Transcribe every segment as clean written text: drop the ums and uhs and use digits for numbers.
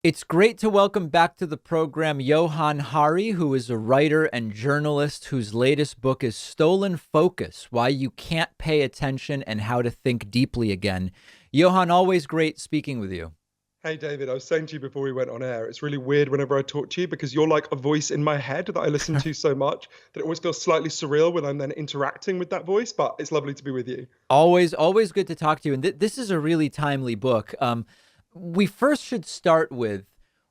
It's great to welcome back to the program Johann Hari, who is a writer and journalist whose latest book is Stolen Focus: Why You Can't Pay Attention and How to Think Deeply Again. Johann, always great speaking with you. Hey David, I was saying to you before we went on air, it's really weird whenever I talk to you because you're like a voice in my head that I listen to so much that it always feels slightly surreal when I'm then interacting with that voice, but it's lovely to be with you. Always good to talk to you. And this is a really timely book. We first should start with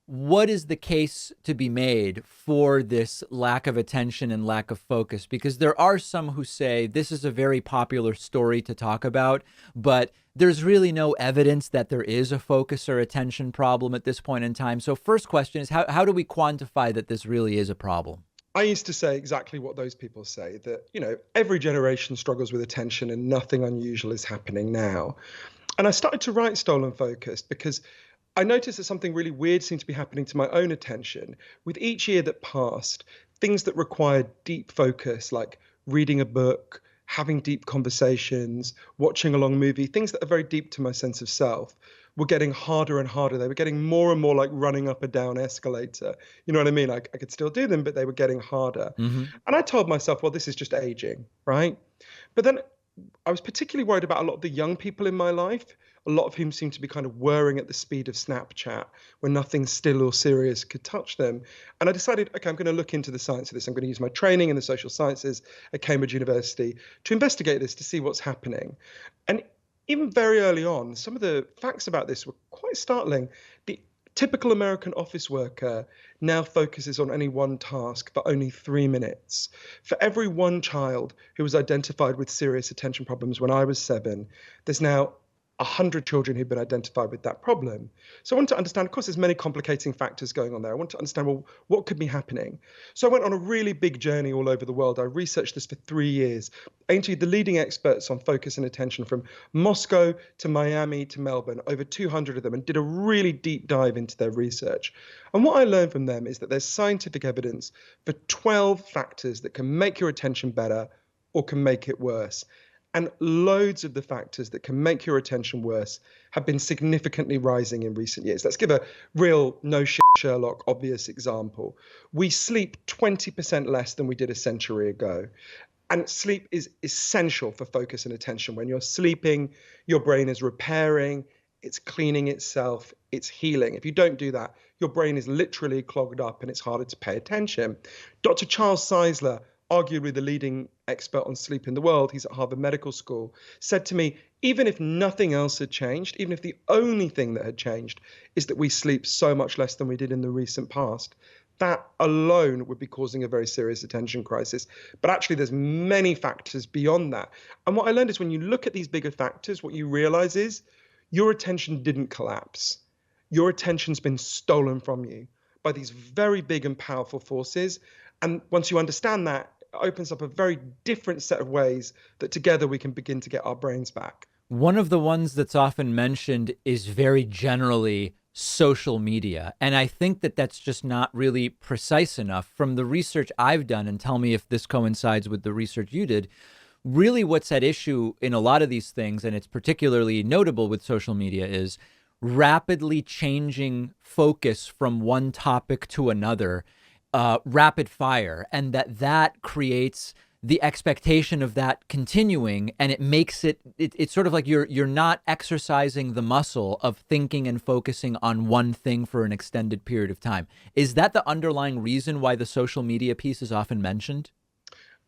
what is the case to be made for this lack of attention and lack of focus? Because there are some who say this is a very popular story to talk about, but there's really no evidence that there is a focus or attention problem at this point in time. So, first question is how do we quantify that this really is a problem? I used to say exactly what those people say that, every generation struggles with attention and nothing unusual is happening now. And I started to write Stolen Focus because I noticed that something really weird seemed to be happening to my own attention. With each year that passed, things that required deep focus, like reading a book, having deep conversations, watching a long movie, things that are very deep to my sense of self, were getting harder and harder. They were getting more and more like running up a down escalator. You know what I mean? I could still do them, but they were getting harder. Hmm. And I told myself, well, this is just aging, right? But then I was particularly worried about a lot of the young people in my life, a lot of whom seem to be kind of whirring at the speed of Snapchat when nothing still or serious could touch them. And I decided, okay, I'm going to look into the science of this. I'm going to use my training in the social sciences at Cambridge University to investigate this, to see what's happening. And even very early on, some of the facts about this were quite startling. The typical American office worker now focuses on any one task for only 3 minutes. For every one child who was identified with serious attention problems when I was 7, there's now 100 children who've been identified with that problem. So I want to understand, of course, there's many complicating factors going on there. I want to understand, well, what could be happening? So I went on a really big journey all over the world. I researched this for 3 years. I interviewed the leading experts on focus and attention from Moscow to Miami to Melbourne, over 200 of them, and did a really deep dive into their research. And what I learned from them is that there's scientific evidence for 12 factors that can make your attention better or can make it worse. And loads of the factors that can make your attention worse have been significantly rising in recent years. Let's give a real no shit Sherlock obvious example. We sleep 20% less than we did a century ago. And sleep is essential for focus and attention. When you're sleeping, your brain is repairing, it's cleaning itself, it's healing. If you don't do that, your brain is literally clogged up and it's harder to pay attention. Dr. Charles Czeisler, arguably the leading expert on sleep in the world, he's at Harvard Medical School, said to me, even if nothing else had changed, even if the only thing that had changed is that we sleep so much less than we did in the recent past, that alone would be causing a very serious attention crisis. But actually, there's many factors beyond that. And what I learned is when you look at these bigger factors, what you realize is your attention didn't collapse. Your attention's been stolen from you by these very big and powerful forces. And once you understand that, it opens up a very different set of ways that together we can begin to get our brains back. One of the ones that's often mentioned is very generally social media. And I think that that's just not really precise enough. From the research I've done, and tell me if this coincides with the research you did, really what's at issue in a lot of these things, and it's particularly notable with social media, is rapidly changing focus from one topic to another, rapid fire, and that creates the expectation of that continuing, and it makes it's sort of like you're not exercising the muscle of thinking and focusing on one thing for an extended period of time. Is that the underlying reason why the social media piece is often mentioned?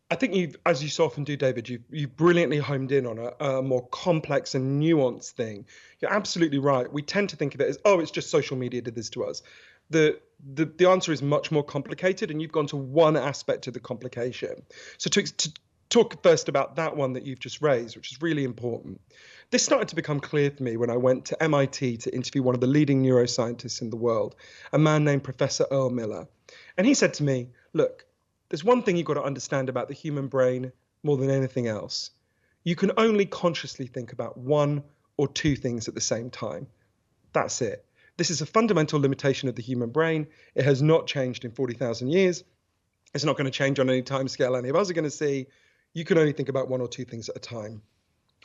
I think you've, as you so often do, David, you've brilliantly homed in on a more complex and nuanced thing. You're absolutely right. We tend to think of it as, oh, it's just social media did this to us. The answer is much more complicated, and you've gone to one aspect of the complication. So to talk first about that one that you've just raised, which is really important. This started to become clear for me when I went to MIT to interview one of the leading neuroscientists in the world, a man named Professor Earl Miller. And he said to me, look, there's one thing you've got to understand about the human brain more than anything else. You can only consciously think about one or two things at the same time. That's it. This is a fundamental limitation of the human brain. It has not changed in 40,000 years. It's not going to change on any time scale any of us are going to see. You can only think about one or two things at a time.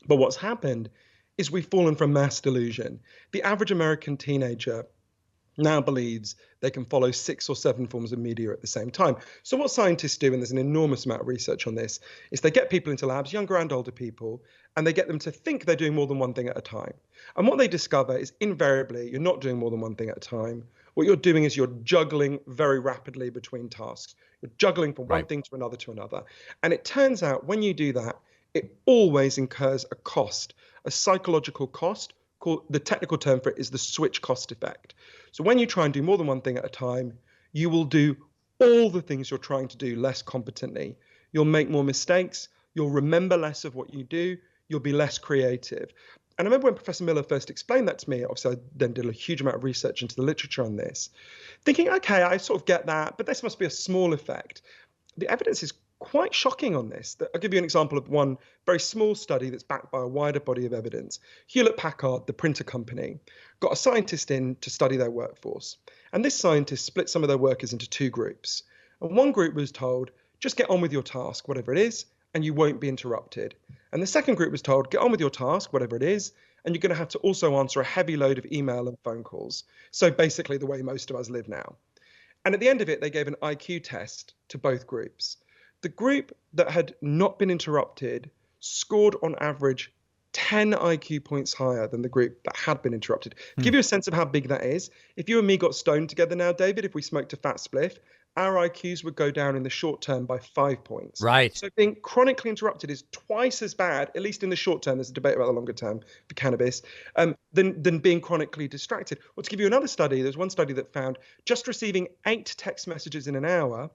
But what's happened is we've fallen from mass delusion. The average American teenager now believes they can follow 6 or 7 forms of media at the same time. So what scientists do, and there's an enormous amount of research on this, is they get people into labs, younger and older people, and they get them to think they're doing more than one thing at a time. And what they discover is invariably you're not doing more than one thing at a time. What you're doing is you're juggling very rapidly between tasks. You're juggling from one Right. thing to another to another. And it turns out when you do that, it always incurs a cost, a psychological cost. The technical term for it is the switch cost effect. So when you try and do more than one thing at a time, you will do all the things you're trying to do less competently. You'll make more mistakes. You'll remember less of what you do. You'll be less creative. And I remember when Professor Miller first explained that to me, obviously I then did a huge amount of research into the literature on this, thinking, okay, I sort of get that, but this must be a small effect. The evidence is quite shocking on this. I'll give you an example of one very small study that's backed by a wider body of evidence. Hewlett-Packard, the printer company, got a scientist in to study their workforce. And this scientist split some of their workers into 2 groups. And one group was told, just get on with your task, whatever it is, and you won't be interrupted. And the second group was told, get on with your task, whatever it is, and you're going to have to also answer a heavy load of email and phone calls. So basically the way most of us live now. And at the end of it, they gave an IQ test to both groups. The group that had not been interrupted scored on average 10 IQ points higher than the group that had been interrupted. To give you a sense of how big that is, if you and me got stoned together now, David, if we smoked a fat spliff, our IQs would go down in the short term by 5 points. Right. So being chronically interrupted is twice as bad, at least in the short term. There's a debate about the longer term for cannabis, than being chronically distracted. Or to give you another study, there's one study that found just receiving 8 text messages in an hour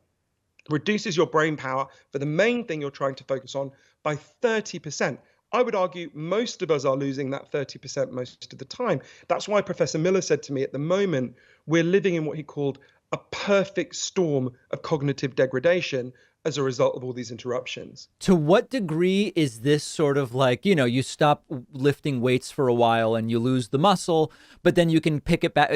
reduces your brain power for the main thing you're trying to focus on by 30%. I would argue most of us are losing that 30% most of the time. That's why Professor Miller said to me at the moment, we're living in what he called a perfect storm of cognitive degradation as a result of all these interruptions. To what degree is this sort of like, you stop lifting weights for a while and you lose the muscle, but then you can pick it back,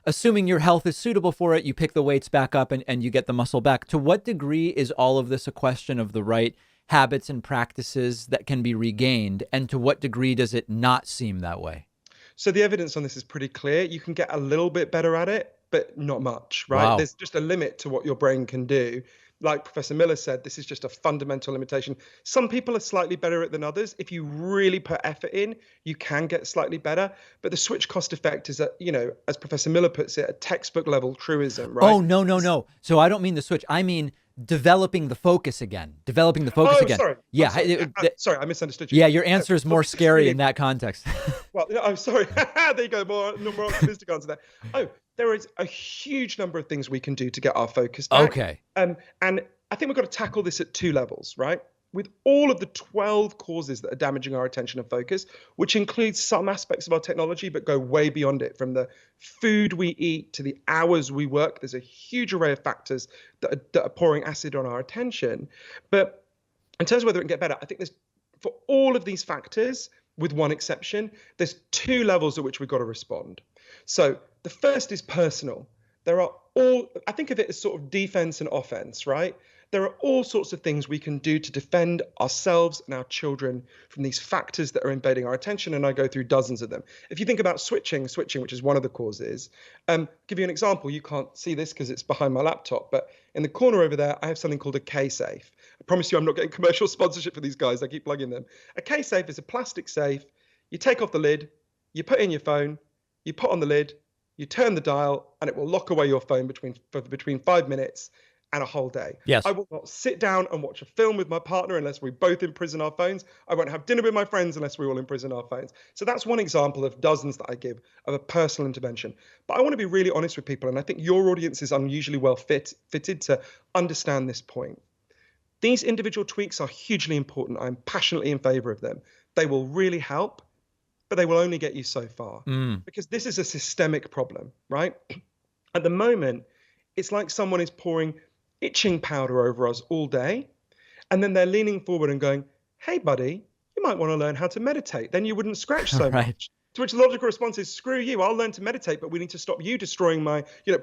assuming your health is suitable for it, you pick the weights back up and you get the muscle back. To what degree is all of this a question of the right habits and practices that can be regained? And to what degree does it not seem that way? So the evidence on this is pretty clear. You can get a little bit better at it, but not much, right? Wow. There's just a limit to what your brain can do. Like Professor Miller said, this is just a fundamental limitation. Some people are slightly better at it than others. If you really put effort in, you can get slightly better. But the switch cost effect is, as Professor Miller puts it, a textbook level truism, right? Oh, no. So I don't mean the switch. I mean developing the focus again. Oh, sorry. Yeah. Sorry, I misunderstood you. Yeah, your answer is more scary in that context. Well, no, I'm sorry. There you go. More optimistic answer there. Oh, there is a huge number of things we can do to get our focus back. Okay. And I think we've got to tackle this at 2 levels, right? With all of the 12 causes that are damaging our attention and focus, which includes some aspects of our technology, but go way beyond it, from the food we eat to the hours we work. There's a huge array of factors that are pouring acid on our attention. But in terms of whether it can get better, I think for all of these factors, with one exception, there's 2 levels at which we've got to respond. So the first is personal. I think of it as sort of defense and offense, right? There are all sorts of things we can do to defend ourselves and our children from these factors that are invading our attention, and I go through dozens of them. If you think about switching, which is one of the causes, give you an example. You can't see this because it's behind my laptop, but in the corner over there, I have something called a K-safe. I promise you I'm not getting commercial sponsorship for these guys. I keep plugging them. A K-safe is a plastic safe. You take off the lid, you put in your phone, you put on the lid, you turn the dial, and it will lock away your phone for between 5 minutes and a whole day. Yes. I will not sit down and watch a film with my partner unless we both imprison our phones. I won't have dinner with my friends unless we all imprison our phones. So that's one example of dozens that I give of a personal intervention. But I want to be really honest with people, and I think your audience is unusually well fitted to understand this point. These individual tweaks are hugely important. I'm passionately in favor of them. They will really help, but they will only get you so far because this is a systemic problem, right? At the moment, it's like someone is pouring itching powder over us all day, and then they're leaning forward and going, hey, buddy, you might want to learn how to meditate. Then you wouldn't scratch so Right. much. To which the logical response is, screw you, I'll learn to meditate, but we need to stop you destroying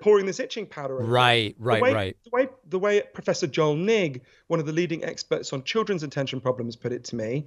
pouring this itching powder over. Right. The way Professor Joel Nigg, one of the leading experts on children's attention problems, put it to me,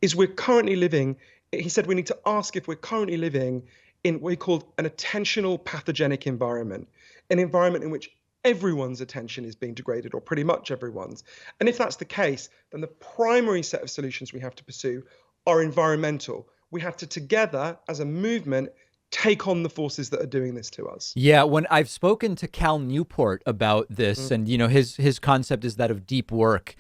is he said we need to ask if we're currently living in what he called an attentional pathogenic environment, an environment in which everyone's attention is being degraded, or pretty much everyone's. And if that's the case, then the primary set of solutions we have to pursue are environmental. We have to together, as a movement, take on the forces that are doing this to us. Yeah, when I've spoken to Cal Newport about this, Mm. and his concept is that of deep work,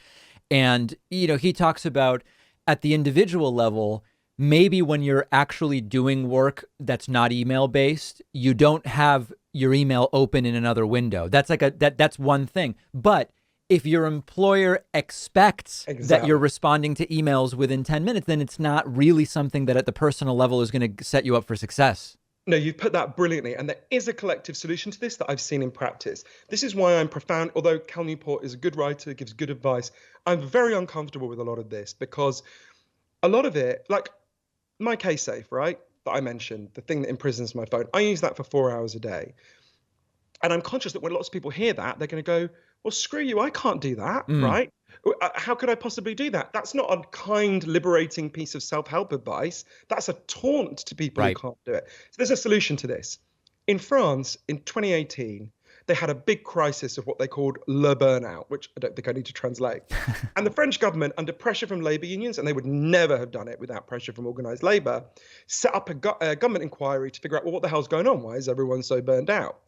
and he talks about at the individual level, maybe when you're actually doing work that's not email based, you don't have your email open in another window. That's like that's one thing. But if your employer expects that you're Exactly. responding to emails within 10 minutes, then it's not really something that at the personal level is going to set you up for success. No, you've put that brilliantly. And there is a collective solution to this that I've seen in practice. This is why I'm profound, although Cal Newport is a good writer, gives good advice, I'm very uncomfortable with a lot of this because a lot of it, like my case safe, right? That I mentioned, the thing that imprisons my phone, I use that for 4 hours a day. And I'm conscious that when lots of people hear that, they're going to go, well, screw you, I can't do that, Mm, right? How could I possibly do that? That's not a kind, liberating piece of self help advice. That's a taunt to people who right. can't do it. So there's a solution to this. In France, in 2018, they had a big crisis of what they called le burnout, which I don't think I need to translate. And the French government, under pressure from labor unions, and they would never have done it without pressure from organized labor, set up a government inquiry to figure out, well, what the hell's going on? Why is everyone so burned out?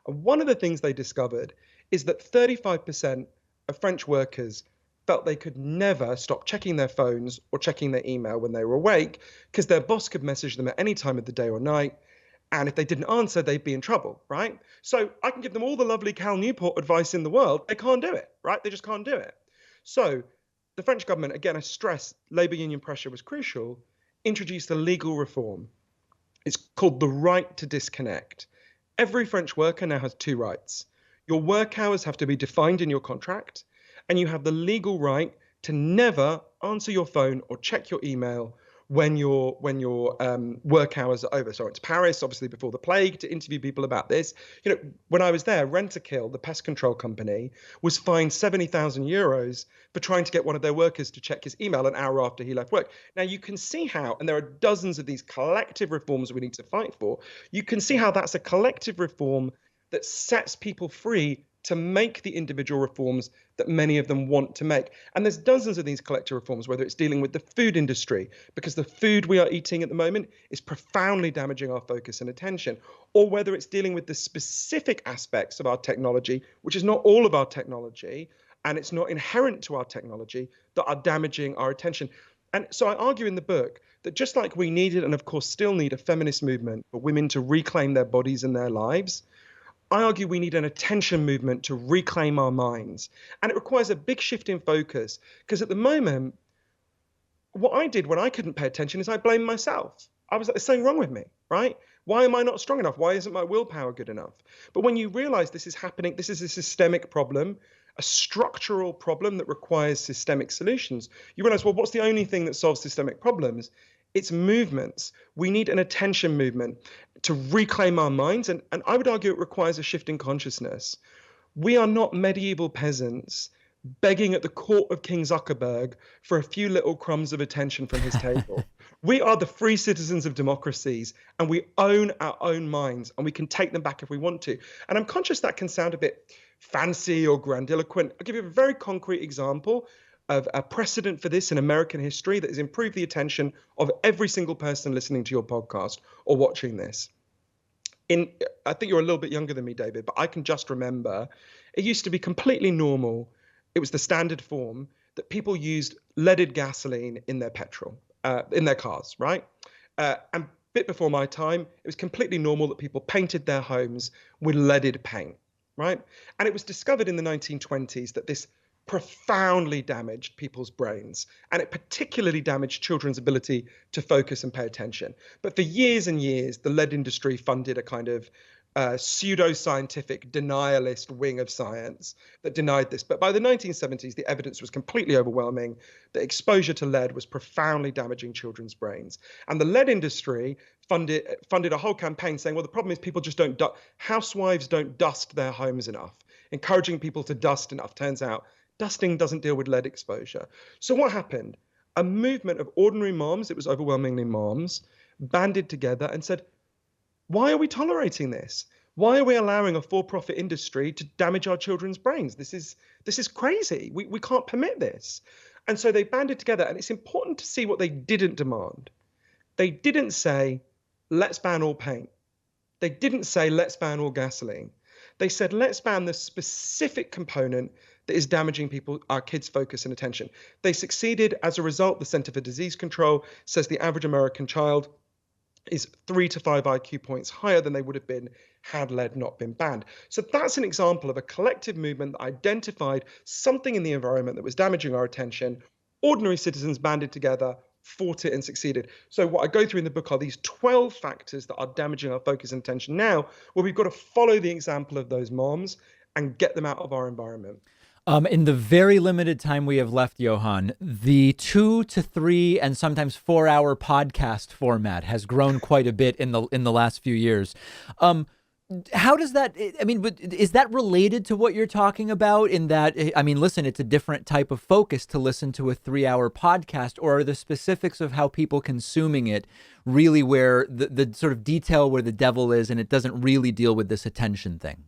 And one of the things they discovered is that 35% of French workers felt they could never stop checking their phones or checking their email when they were awake because their boss could message them at any time of the day or night. And if they didn't answer, they'd be in trouble, right? So I can give them all the lovely Cal Newport advice in the world. They can't do it, right? They just can't do it. So the French government, again, I stress labor union pressure was crucial, introduced a legal reform. It's called the right to disconnect. Every French worker now has two rights. Your work hours have to be defined in your contract, and you have the legal right to never answer your phone or check your email when your work hours are over. So it's Paris, obviously before the plague, to interview people about this. When I was there, Rentokil, the pest control company, was fined 70,000 euros for trying to get one of their workers to check his email an hour after he left work. Now you can see how, and there are dozens of these collective reforms we need to fight for. You can see how that's a collective reform that sets people free to make the individual reforms that many of them want to make. And there's dozens of these collective reforms, whether it's dealing with the food industry, because the food we are eating at the moment is profoundly damaging our focus and attention, or whether it's dealing with the specific aspects of our technology, which is not all of our technology, and it's not inherent to our technology, that are damaging our attention. And so I argue in the book that just like we needed, and of course still need, a feminist movement for women to reclaim their bodies and their lives, I argue we need an attention movement to reclaim our minds. And it requires a big shift in focus because at the moment, what I did when I couldn't pay attention is I blamed myself. I was like, there's something wrong with me, right? Why am I not strong enough? Why isn't my willpower good enough? But when you realize this is happening, this is a systemic problem, a structural problem that requires systemic solutions, you realize, well, what's the only thing that solves systemic problems? It's movements. We need an attention movement to reclaim our minds. And I would argue it requires a shift in consciousness. We are not medieval peasants begging at the court of King Zuckerberg for a few little crumbs of attention from his table. We are the free citizens of democracies, and we own our own minds, and we can take them back if we want to. And I'm conscious that can sound a bit fancy or grandiloquent. I'll give you a very concrete example of a precedent for this in American history that has improved the attention of every single person listening to your podcast or watching this. I think you're a little bit younger than me, David, but I can just remember it used to be completely normal. It was the standard form that people used leaded gasoline in their petrol, in their cars, right? And a bit before my time, it was completely normal that people painted their homes with leaded paint, right? And it was discovered in the 1920s that this profoundly damaged people's brains, and it particularly damaged children's ability to focus and pay attention. But for years and years, the lead industry funded a kind of pseudo-scientific denialist wing of science that denied this. But by the 1970s, the evidence was completely overwhelming that exposure to lead was profoundly damaging children's brains. And the lead industry funded a whole campaign saying, well, the problem is people just don't, housewives don't dust their homes enough. Encouraging people to dust enough. Turns out dusting doesn't deal with lead exposure. So what happened? A movement of ordinary moms, it was overwhelmingly moms, banded together and said, Why are we tolerating this? Why are we allowing a for-profit industry to damage our children's brains? This is crazy. We can't permit this. And so they banded together, and it's important to see what they didn't demand. They didn't say, let's ban all paint. They didn't say, let's ban all gasoline. They said, let's ban the specific component that is damaging our kids' focus and attention. They succeeded. As a result, the Center for Disease Control says the average American child is 3 to 5 IQ points higher than they would have been had lead not been banned. So that's an example of a collective movement that identified something in the environment that was damaging our attention. Ordinary citizens banded together, fought it, and succeeded. So what I go through in the book are these 12 factors that are damaging our focus and attention now, where we've got to follow the example of those moms and get them out of our environment. In the very limited time we have left, Johann, the 2 to 3 and sometimes 4 hour podcast format has grown quite a bit in the last few years. How does that, I mean, is that related to what you're talking about in that, I mean, listen, it's a different type of focus to listen to a 3 hour podcast, or are the specifics of how people consuming it really where the sort of detail where the devil is and it doesn't really deal with this attention thing?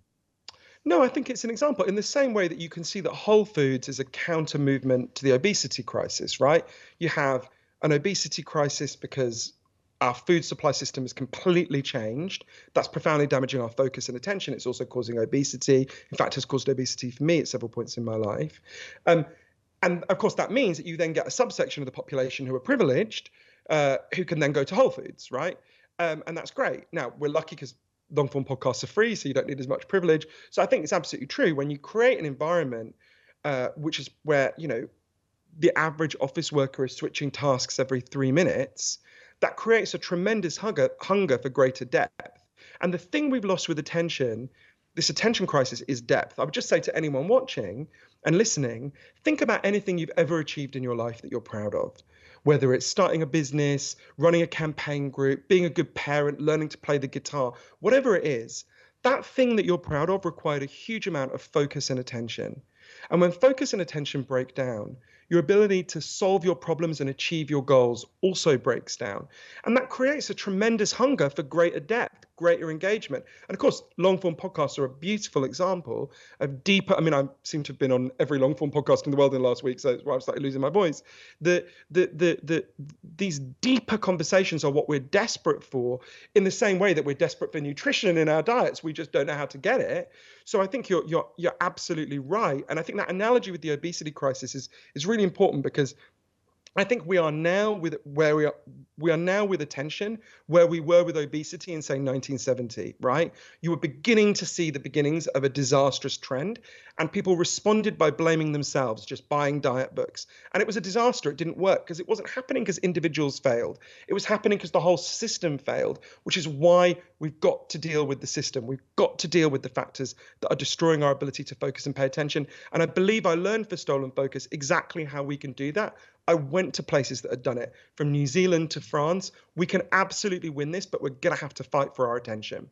No, I think it's an example in the same way that you can see that Whole Foods is a counter movement to the obesity crisis, right? You have an obesity crisis because our food supply system has completely changed. That's profoundly damaging our focus and attention. It's also causing obesity. In fact, has caused obesity for me at several points in my life. And of course, that means that you then get a subsection of the population who are privileged, who can then go to Whole Foods, right? And that's great. Now, we're lucky because long form podcasts are free, so you don't need as much privilege. So I think it's absolutely true. When you create an environment, which is where, the average office worker is switching tasks every 3 minutes, that creates a tremendous hunger for greater depth. And the thing we've lost with attention, this attention crisis, is depth. I would just say to anyone watching and listening, think about anything you've ever achieved in your life that you're proud of. Whether it's starting a business, running a campaign group, being a good parent, learning to play the guitar, whatever it is, that thing that you're proud of required a huge amount of focus and attention. And when focus and attention break down, your ability to solve your problems and achieve your goals also breaks down. And that creates a tremendous hunger for greater depth, greater engagement. And of course, long form podcasts are a beautiful example of deeper. I mean, I seem to have been on every long form podcast in the world in the last week, so that's why I started losing my voice. These deeper conversations are what we're desperate for, in the same way that we're desperate for nutrition in our diets. We just don't know how to get it. So I think you're absolutely right. And I think that analogy with the obesity crisis is really important, because I think we are now with attention where we were with obesity in, say, 1970, right? You were beginning to see the beginnings of a disastrous trend, and people responded by blaming themselves, just buying diet books. And it was a disaster. It didn't work because it wasn't happening because individuals failed. It was happening because the whole system failed, which is why we've got to deal with the system. We've got to deal with the factors that are destroying our ability to focus and pay attention. And I believe I learned for Stolen Focus exactly how we can do that. I went to places that had done it, from New Zealand to France. We can absolutely win this, but we're going to have to fight for our attention.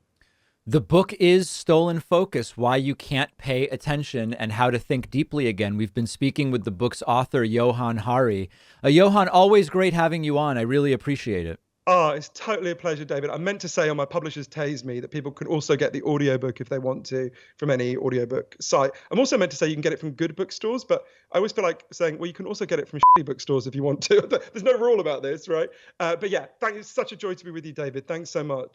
The book is Stolen Focus, Why You Can't Pay Attention and How to Think Deeply Again. We've been speaking with the book's author, Johann Hari. Johann, always great having you on. I really appreciate it. Oh, it's totally a pleasure, David. I meant to say on my publisher's Tase Me that people can also get the audiobook if they want to from any audiobook site. I'm also meant to say you can get it from good bookstores, but I always feel like saying, well, you can also get it from shitty bookstores if you want to. There's no rule about this, right? But yeah, it's such a joy to be with you, David. Thanks so much.